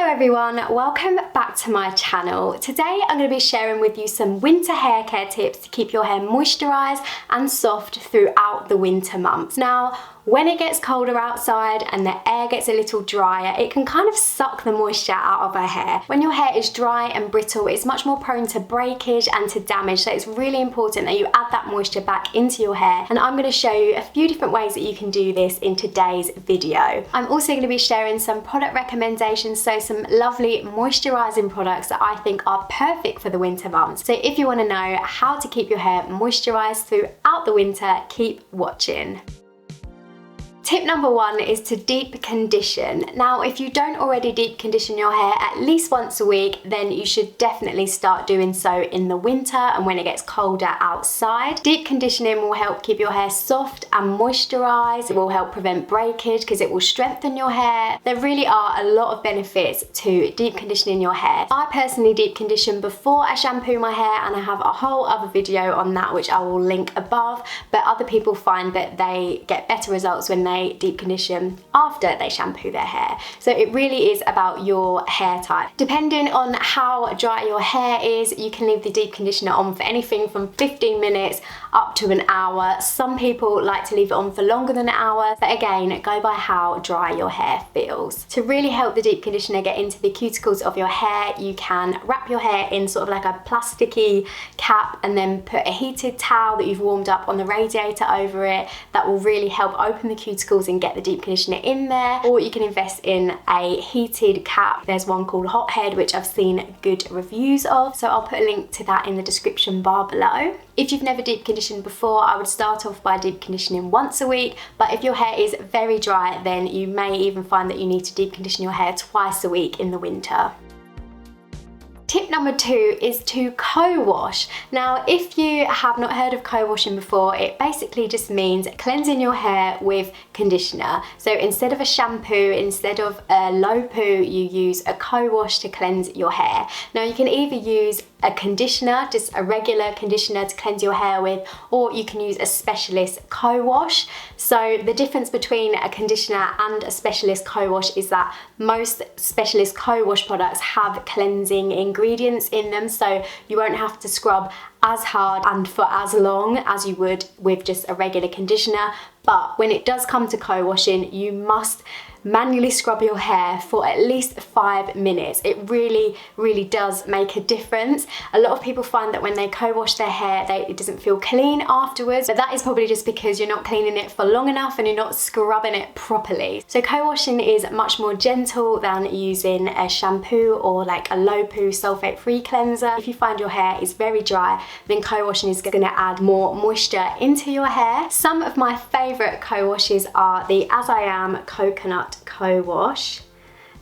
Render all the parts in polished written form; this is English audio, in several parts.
Hello everyone, welcome back to my channel. Today I'm going to be sharing with you some winter hair care tips to keep your hair moisturised and soft throughout the winter months. Now, when it gets colder outside and the air gets a little drier, it can kind of suck the moisture out of our hair. When your hair is dry and brittle, it's much more prone to breakage and to damage, so it's really important that you add that moisture back into your hair, and I'm going to show you a few different ways that you can do this in today's video. I'm also going to be sharing some product recommendations, so some lovely moisturising products that I think are perfect for the winter months. So if you want to know how to keep your hair moisturised throughout the winter, keep watching. Tip number one is to deep condition. Now, if you don't already deep condition your hair at least once a week, then you should definitely start doing so in the winter and when it gets colder outside. Deep conditioning will help keep your hair soft and moisturized. It will help prevent breakage because it will strengthen your hair. There really are a lot of benefits to deep conditioning your hair. I personally deep condition before I shampoo my hair, and I have a whole other video on that which I will link above, but other people find that they get better results when they deep condition after they shampoo their hair. So it really is about your hair type. Depending on how dry your hair is, you can leave the deep conditioner on for anything from 15 minutes up to an hour. Some people like to leave it on for longer than an hour, but again, go by how dry your hair feels. To really help the deep conditioner get into the cuticles of your hair, you can wrap your hair in sort of like a plasticky cap and then put a heated towel that you've warmed up on the radiator over it. That will really help open the cuticles and get the deep conditioner in there. Or you can invest in a heated cap. There's one called Hot Head which I've seen good reviews of, so I'll put a link to that in the description bar below. If you've never deep conditioned before, I would start off by deep conditioning once a week, but if your hair is very dry, then you may even find that you need to deep condition your hair twice a week in the winter. Tip number two is to co-wash. Now, if you have not heard of co-washing before, it basically just means cleansing your hair with conditioner. So instead of a shampoo, instead of a low poo, you use a co-wash to cleanse your hair. Now, you can either use a conditioner, just a regular conditioner to cleanse your hair with, or you can use a specialist co-wash. So the difference between a conditioner and a specialist co-wash is that most specialist co-wash products have cleansing ingredients in them, so you won't have to scrub as hard and for as long as you would with just a regular conditioner. But when it does come to co-washing, you must manually scrub your hair for at least 5 minutes. It really does make a difference. A lot of people find that when they co-wash their hair, it doesn't feel clean afterwards, but that is probably just because you're not cleaning it for long enough and you're not scrubbing it properly. So co-washing is much more gentle than using a shampoo or like a low poo sulfate-free cleanser. If you find your hair is very dry, then co-washing is going to add more moisture into your hair. Some of my favourite co-washes are the As I Am Coconut Co-Wash.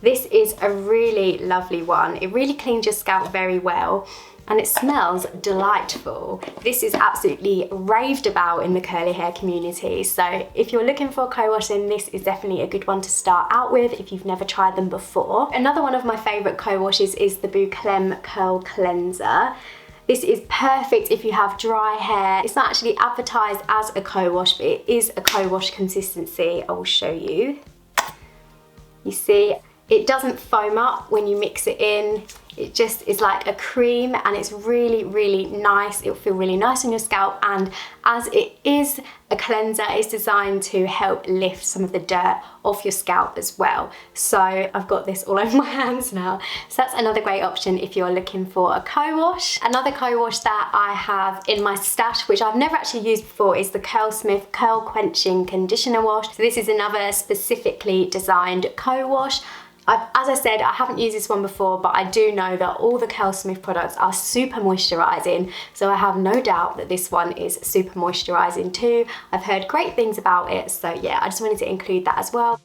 This is a really lovely one. It really cleans your scalp very well and it smells delightful. This is absolutely raved about in the curly hair community, so if you're looking for a co-wash, then this is definitely a good one to start out with if you've never tried them before. Another one of my favourite co-washes is the Bouclem Curl Cleanser. This is perfect if you have dry hair. It's not actually advertised as a co-wash, but it is a co-wash consistency. I will show you. You see, it doesn't foam up when you mix it in. It just is like a cream and it's really nice. It'll feel really nice on your scalp, and as it is a cleanser, it's designed to help lift some of the dirt off your scalp as well. So I've got this all over my hands now. So that's another great option if you're looking for a co-wash. Another co-wash that I have in my stash, which I've never actually used before, is the Curlsmith Curl Quenching Conditioner Wash. So this is another specifically designed co-wash. As I said, I haven't used this one before, but I do know that all the Curlsmith products are super moisturising, so I have no doubt that this one is super moisturising too. I've heard great things about it, so yeah, I just wanted to include that as well.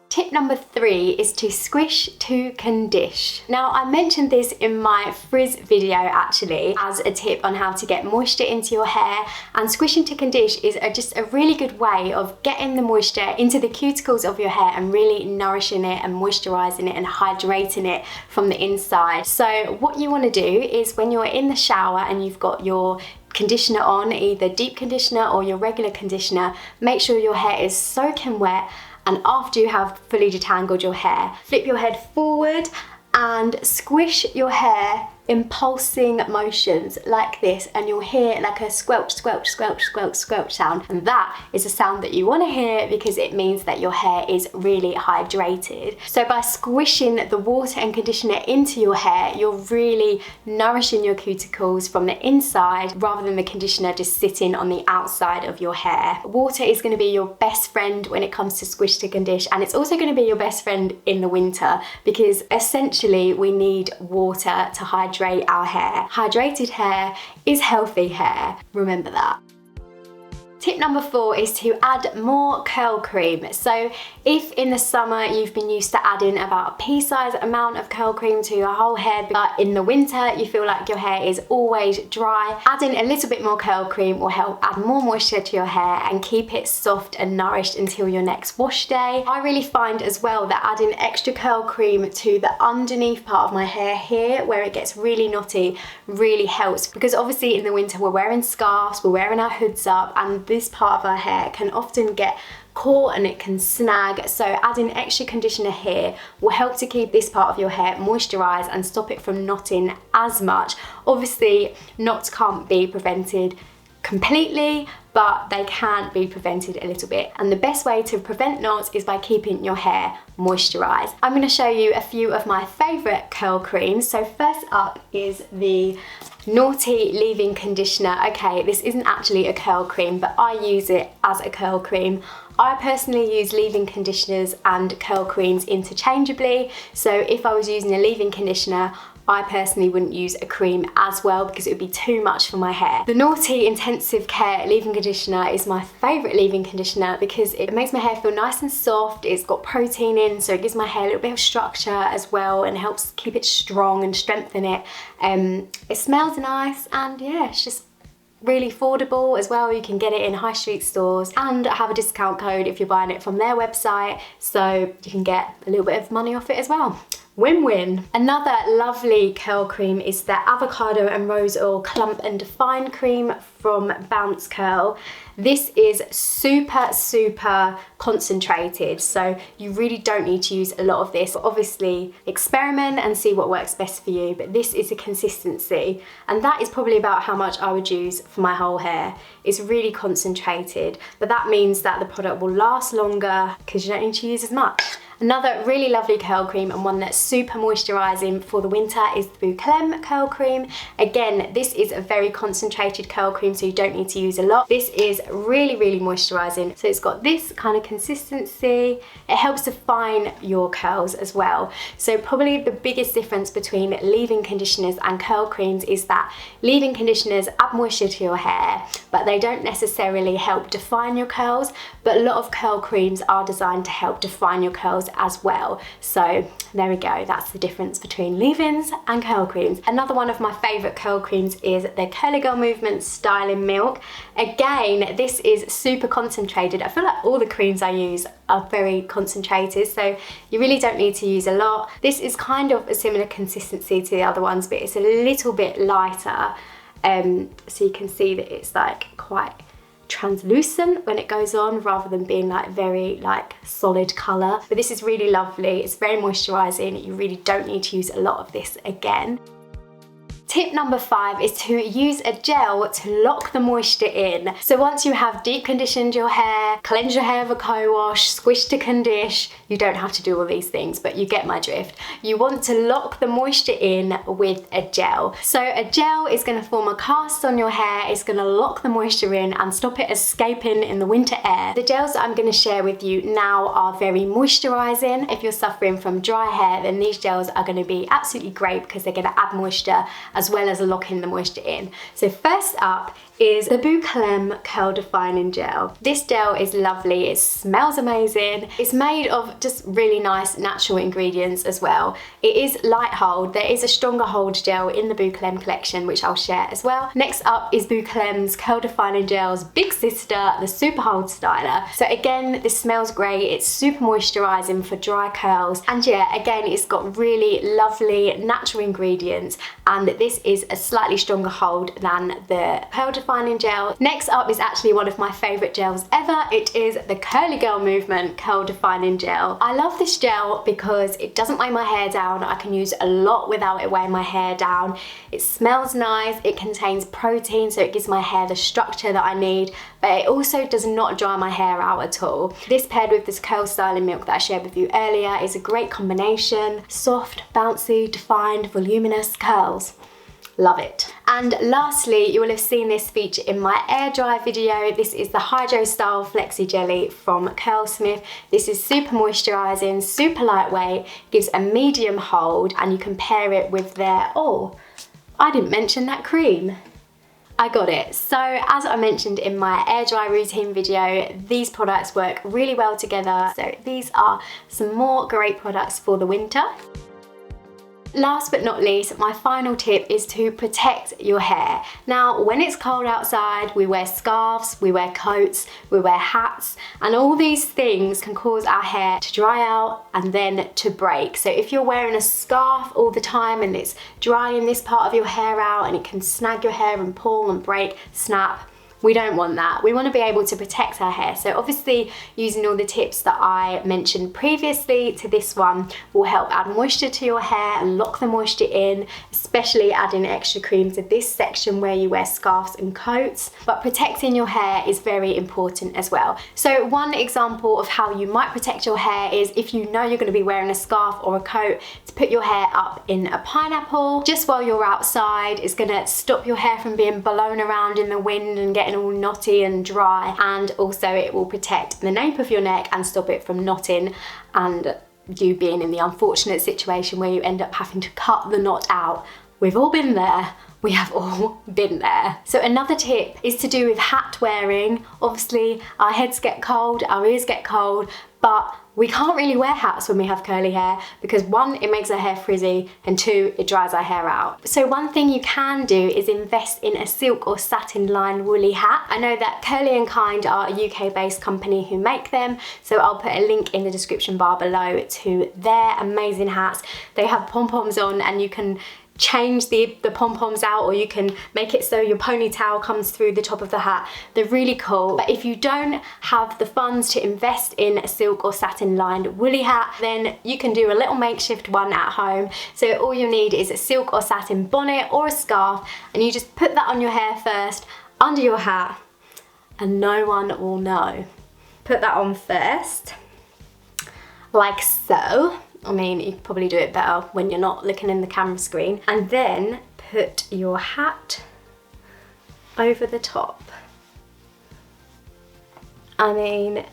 Tip number three is to squish to condish. Now, I mentioned this in my frizz video actually as a tip on how to get moisture into your hair, and squishing to condish is just a really good way of getting the moisture into the cuticles of your hair and really nourishing it and moisturising it and hydrating it from the inside. So what you want to do is when you're in the shower and you've got your conditioner on, either deep conditioner or your regular conditioner, make sure your hair is soaking wet, and after you have fully detangled your hair, flip your head forward and squish your hair in pulsing motions like this, and you'll hear like a squelch, squelch, squelch, squelch, squelch sound, and that is a sound that you want to hear because it means that your hair is really hydrated. So by squishing the water and conditioner into your hair, you're really nourishing your cuticles from the inside rather than the conditioner just sitting on the outside of your hair. Water is going to be your best friend when it comes to squish to condition, and it's also going to be your best friend in the winter because essentially we need water to hydrate our hair. Hydrated hair is healthy hair. Remember that. Tip number 4 is to add more curl cream. So if in the summer you've been used to adding about a pea-sized amount of curl cream to your whole hair, but in the winter you feel like your hair is always dry, adding a little bit more curl cream will help add more moisture to your hair and keep it soft and nourished until your next wash day. I really find as well that adding extra curl cream to the underneath part of my hair here, where it gets really knotty, really helps, because obviously in the winter we're wearing scarves, we're wearing our hoods up, and this part of our hair can often get caught and it can snag. So adding extra conditioner here will help to keep this part of your hair moisturized and stop it from knotting as much. Obviously knots can't be prevented completely, but they can be prevented a little bit, and the best way to prevent knots is by keeping your hair moisturized. I'm going to show you a few of my favorite curl creams. So first up is the Naughty leave-in conditioner. Okay, this isn't actually a curl cream, but I use it as a curl cream. I personally use leave-in conditioners and curl creams interchangeably, so if I was using a leave-in conditioner, I personally wouldn't use a cream as well because it would be too much for my hair. The Naughty Intensive Care leave-in conditioner is my favourite leave-in conditioner because it makes my hair feel nice and soft. It's got protein in, so it gives my hair a little bit of structure as well and helps keep it strong and strengthen it. It smells nice, and yeah, it's just really affordable as well. You can get it in high street stores, and I have a discount code if you're buying it from their website, so you can get a little bit of money off it as well. Win-win. Another lovely curl cream is the Avocado and Rose Oil Clump and Define Cream from Bounce Curl. This is super concentrated, so you really don't need to use a lot of this. Obviously experiment and see what works best for you, but this is a consistency, and that is probably about how much I would use for my whole hair. It's really concentrated, but that means that the product will last longer because you don't need to use as much. Another really lovely curl cream, and one that's super moisturising for the winter, is the Bouclem curl cream. Again, this is a very concentrated curl cream, so you don't need to use a lot. This is really moisturising, so it's got this kind of consistency. It helps define your curls as well. So probably the biggest difference between leave-in conditioners and curl creams is that leave-in conditioners add moisture to your hair, but they don't necessarily help define your curls, but a lot of curl creams are designed to help define your curls as well. So there we go, that's the difference between leave-ins and curl creams. Another one of my favourite curl creams is the Curly Girl Movement Styling Milk. Again, this is super concentrated. I feel like all the creams I use are very concentrated, so you really don't need to use a lot. This is kind of a similar consistency to the other ones, but it's a little bit lighter, so you can see that it's like quite translucent when it goes on rather than being like very like solid colour. But this is really lovely, it's very moisturising. You really don't need to use a lot of this again. Tip number 5 is to use a gel to lock the moisture in. So once you have deep conditioned your hair, cleanse your hair with a co-wash, squish to condition, you don't have to do all these things, but you get my drift. You want to lock the moisture in with a gel. So a gel is going to form a cast on your hair, it's going to lock the moisture in and stop it escaping in the winter air. The gels that I'm going to share with you now are very moisturising. If you're suffering from dry hair, then these gels are going to be absolutely great because they're going to add moisture as well as locking the moisture in. So first up is the Bouclem Curl Defining Gel. This gel is lovely, it smells amazing. It's made of just really nice natural ingredients as well. It is light hold, there is a stronger hold gel in the Bouclem collection which I'll share as well. Next up is Bouclem's Curl Defining Gel's big sister, the Super Hold Styler. So again, this smells great, it's super moisturising for dry curls, and yeah, again, it's got really lovely natural ingredients, and this is a slightly stronger hold than the Curl defining gel. Next up is actually one of my favourite gels ever. It is the Curly Girl Movement Curl Defining Gel. I love this gel because it doesn't weigh my hair down. I can use a lot without it weighing my hair down. It smells nice, it contains protein, so it gives my hair the structure that I need, but it also does not dry my hair out at all. This paired with this curl styling milk that I shared with you earlier is a great combination. Soft, bouncy, defined, voluminous curls. Love it. And lastly, you will have seen this feature in my air dry video. This is the Hydro Style Flexi Jelly from Curlsmith. This is super moisturising, super lightweight, gives a medium hold, and you can pair it with their, oh, I didn't mention that cream. I got it. So as I mentioned in my air dry routine video, these products work really well together. So these are some more great products for the winter. Last but not least, my final tip is to protect your hair. Now, when it's cold outside, we wear scarves, we wear coats, we wear hats, and all these things can cause our hair to dry out and then to break. So if you're wearing a scarf all the time and it's drying this part of your hair out and it can snag your hair and pull and break, snap, we don't want that. We want to be able to protect our hair. So obviously using all the tips that I mentioned previously to this one will help add moisture to your hair and lock the moisture in, especially adding extra cream to this section where you wear scarves and coats. But protecting your hair is very important as well. So one example of how you might protect your hair is if you know you're going to be wearing a scarf or a coat, to put your hair up in a pineapple just while you're outside. Is going to stop your hair from being blown around in the wind and getting all knotty and dry, and also it will protect the nape of your neck and stop it from knotting and you being in the unfortunate situation where you end up having to cut the knot out. We've all been there. We have all been there. So another tip is to do with hat wearing. Obviously our heads get cold, our ears get cold, but we can't really wear hats when we have curly hair because one, it makes our hair frizzy, and two, it dries our hair out. So one thing you can do is invest in a silk or satin lined woolly hat. I know that Curly & Kind are a UK based company who make them, so I'll put a link in the description bar below to their amazing hats. They have pom-poms on and you can change the pom-poms out, or you can make it so your ponytail comes through the top of the hat. They're really cool. But if you don't have the funds to invest in a silk or satin lined woolly hat, then you can do a little makeshift one at home. So all you need is a silk or satin bonnet or a scarf, and you just put that on your hair first under your hat and no one will know. Put that on first, like so. I mean, you could probably do it better when you're not looking in the camera screen. And then put your hat over the top. I mean,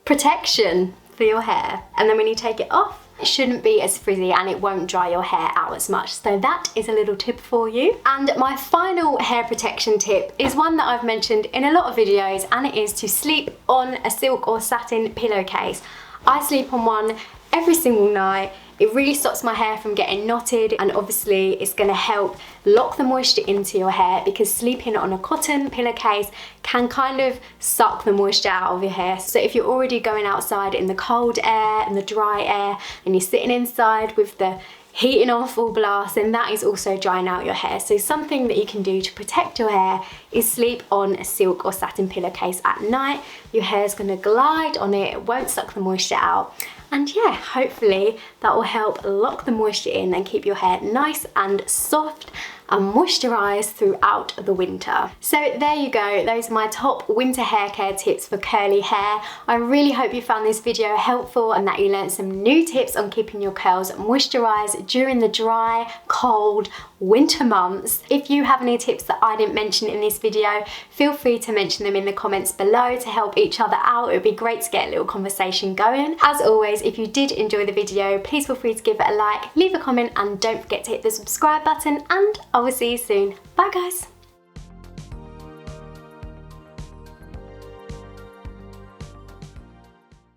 protection for your hair. And then when you take it off, it shouldn't be as frizzy and it won't dry your hair out as much. So that is a little tip for you. And my final hair protection tip is one that I've mentioned in a lot of videos, and it is to sleep on a silk or satin pillowcase. I sleep on one every single night. It really stops my hair from getting knotted, and obviously it's going to help lock the moisture into your hair, because sleeping on a cotton pillowcase can kind of suck the moisture out of your hair. So if you're already going outside in the cold air and the dry air and you're sitting inside with the heating on full blast, then that is also drying out your hair. So something that you can do to protect your hair is sleep on a silk or satin pillowcase at night. Your hair's going to glide on it, it won't suck the moisture out. And yeah, hopefully that will help lock the moisture in and keep your hair nice and soft and moisturised throughout the winter. So there you go, those are my top winter hair care tips for curly hair. I really hope you found this video helpful and that you learned some new tips on keeping your curls moisturised during the dry, cold winter months. If you have any tips that I didn't mention in this video, feel free to mention them in the comments below to help each other out. It would be great to get a little conversation going. As always, if you did enjoy the video, please feel free to give it a like, leave a comment, and don't forget to hit the subscribe button, and I will see you soon. Bye guys.